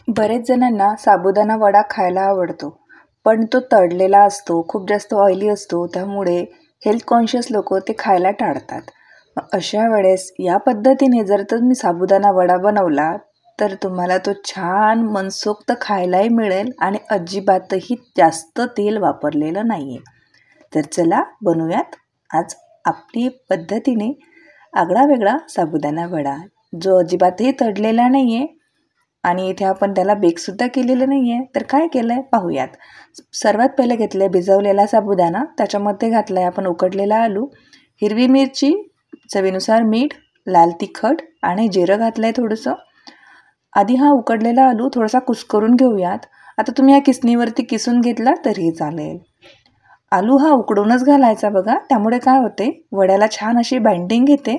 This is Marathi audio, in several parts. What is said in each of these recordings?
बरेच जणांना साबुदाणा वडा खायला आवडतो, पण तो तळलेला असतो, खूप जास्त ऑइली असतो, त्यामुळे हेल्थ कॉन्शियस लोक ते खायला टाळतात. अशा वेळेस या पद्धतीने जर तुम्ही साबुदाणा वडा बनवला तर तुम्हाला तो छान मनसोक्त खायलाही मिळेल आणि अजिबातही जास्त तेल वापरलेलं नाही आहे. तर चला बनवूयात आज आपली पद्धतीने आगळा वेगळा साबुदाणा वडा, जो अजिबातही तळलेला नाही आहे आणि इथे आपण त्याला बेकसुद्धा केलेलं नाही आहे. तर काय केलं आहे पाहूयात. सर्वात पहिले घेतलं आहे भिजवलेला साबुदाणा, त्याच्यामध्ये घातला आहे आपण उकडलेला आलू, हिरवी मिरची, चवीनुसार मीठ, लाल तिखट आणि जिरं घातलं आहे थोडंसं. आधी हा उकडलेला आलू थोडासा कुस्करून घेऊयात. आता तुम्ही या किसणीवरती किसून घेतला तरीही चालेल. आलू हा उकडूनच घालायचा बघा, त्यामुळे काय होते वड्याला छान अशी बाइंडिंग येते.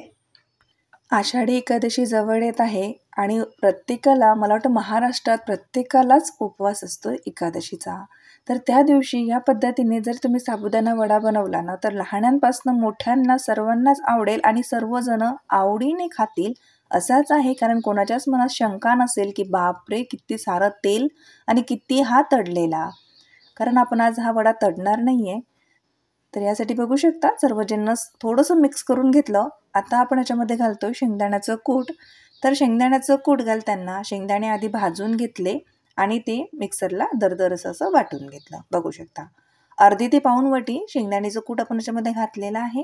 आषाढी एकादशी जवळ येत आहे आणि प्रत्येकाला, मला वाटतं महाराष्ट्रात प्रत्येकालाच उपवास असतो एकादशीचा. तर त्या दिवशी या पद्धतीने जर तुम्ही साबुदाणा वडा बनवला ना तर लहानांपासून मोठ्यांना सर्वांनाच आवडेल आणि सर्वजण आवडीने खातील असाच आहे. कारण कोणाच्याच मनात शंका नसेल की बापरे किती सारं तेल आणि किती हा तळलेला. कारण आपण आज हा वडा तळणार नाही आहे. तर यासाठी बघू शकता सर्व जिन्नस थोडंसं मिक्स करून घेतलं. आता आपण याच्यामध्ये घालतोय शेंगदाण्याचं कूट. तर शेंगदाण्याचं कूट घालताना शेंगदाणे आधी भाजून घेतले आणि ते मिक्सरला दरदरसं असं वाटून घेतलं. बघू शकता अर्धी ते पाऊण वाटी शेंगदाण्याचं कूट आपण याच्यामध्ये घातलेलं आहे.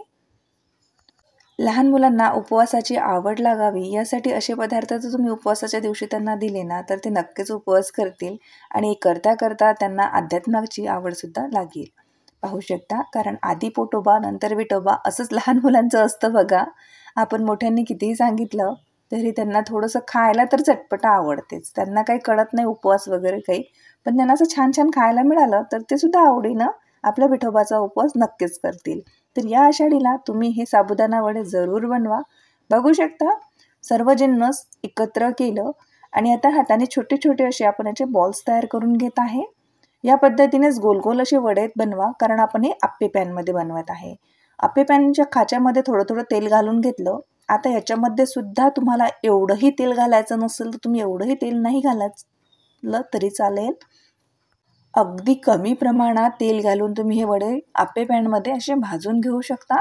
लहान मुलांना उपवासाची आवड लागावी यासाठी असे पदार्थ जर तुम्ही उपवासाच्या दिवशी त्यांना दिले ना तर ते नक्कीच उपवास करतील आणि करता करता त्यांना अध्यात्माची आवडसुद्धा लागेल. पाहू शकता, कारण आधी पोटोबा नंतर विठोबा असंच लहान मुलांचं असतं बघा. आपण मोठ्यांनी कितीही सांगितलं तरी त्यांना थोडंसं खायला तर चटपटा आवडतेच. त्यांना काही कळत नाही उपवास वगैरे काही, पण त्यांना असं छान छान खायला मिळालं तर ते सुद्धा आवडीनं आपल्या विठोबाचा उपवास नक्कीच करतील. तर या आषाढीला तुम्ही हे साबुदाणा वडे जरूर बनवा. बघू शकता सर्व जिन्नस एकत्र केलं आणि आता हाताने छोटे छोटे असे आपण याचे बॉल्स तयार करून घेत आहे. या पद्धतीनेच गोल गोल असे वडे बनवा, कारण आपण हे आप्पे पॅनमध्ये बनवत आहे. आप्पे पॅनच्या खाच्यामध्ये थोडं थोडं तेल घालून घेतलं. आता याच्यामध्ये सुद्धा तुम्हाला एवढंही तेल घालायचं नसेल तर तुम्ही एवढंही तेल नाही घालायचं तरी चालेल. अगदी कमी प्रमाणात तेल घालून तुम्ही हे वडे आप्पे पॅनमध्ये असे भाजून घेऊ शकता.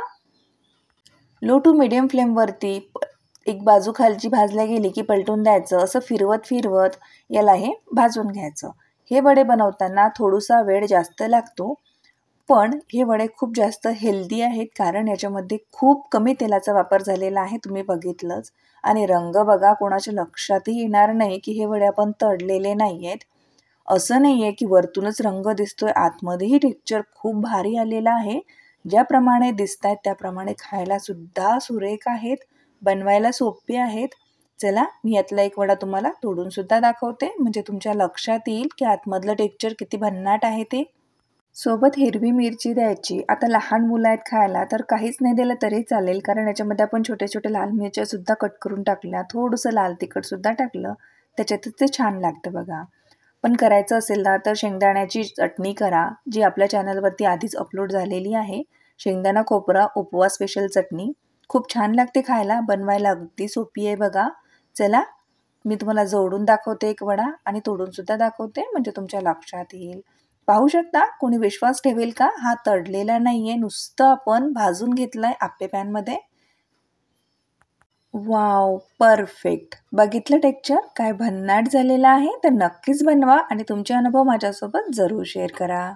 लो टू मिडियम फ्लेमवरती एक बाजू खालची भाजल्या गेली की पलटून द्यायचं. असं फिरवत फिरवत याला हे भाजून घ्यायचं. हे वडे बनवताना थोडासा वेळ जास्त लागतो, पण हे वडे खूप जास्त हेल्दी आहेत, कारण याच्यामध्ये खूप कमी तेलाचा वापर झालेला आहे. तुम्ही बघितलंच. आणि रंग बघा, कोणाच्या लक्षातही येणार नाही की हे वडे आपण तळलेले नाही आहेत. असं नाही आहे की वरतूनच रंग दिसतोय, आतमध्येही टेक्स्चर खूप भारी आलेलं आहे. ज्याप्रमाणे दिसत आहेत त्याप्रमाणे खायला सुद्धा सुरेख आहेत, बनवायला सोपे आहेत. चला मी यातला एक वडा तुम्हाला तोडून सुद्धा दाखवते, म्हणजे तुमच्या लक्षात येईल की आतमधलं टेक्स्चर किती भन्नाट आहे ते. सोबत हिरवी मिरची द्यायची. आता लहान मुलं आहेत खायला तर काहीच नाही दिलं तरी चालेल, कारण याच्यामध्ये आपण छोटे छोटे लाल मिरच्या सुद्धा कट करून टाकल्या, थोडंसं लाल तिखट सुद्धा टाकलं, त्याच्यातच ते छान लागतं बघा. पण करायचं असेल ना तर शेंगदाण्याची चटणी करा, जी आपल्या चॅनलवरती आधीच अपलोड झालेली आहे. शेंगदाणा खोबरा उपवास स्पेशल चटणी खूप छान लागते खायला, बनवायला अगदी सोपी आहे बघा. चला मी तुम्हाला जोडून दाखवते एक वडा आणि तोडून सुद्धा दाखवते, म्हणजे तुमच्या लक्षात येईल. पाहू शकता, कोणी विश्वास ठेवेल का हा तळलेला नाहीये, नुसतं आपण भाजून घेतलाय आप्पे पॅनमध्ये. Wow, perfect. बघितलं टेक्स्चर काय भन्नाट झालेलं आहे. तर नक्कीच बनवा आणि तुमचे अनुभव माझ्यासोबत जरूर शेअर करा.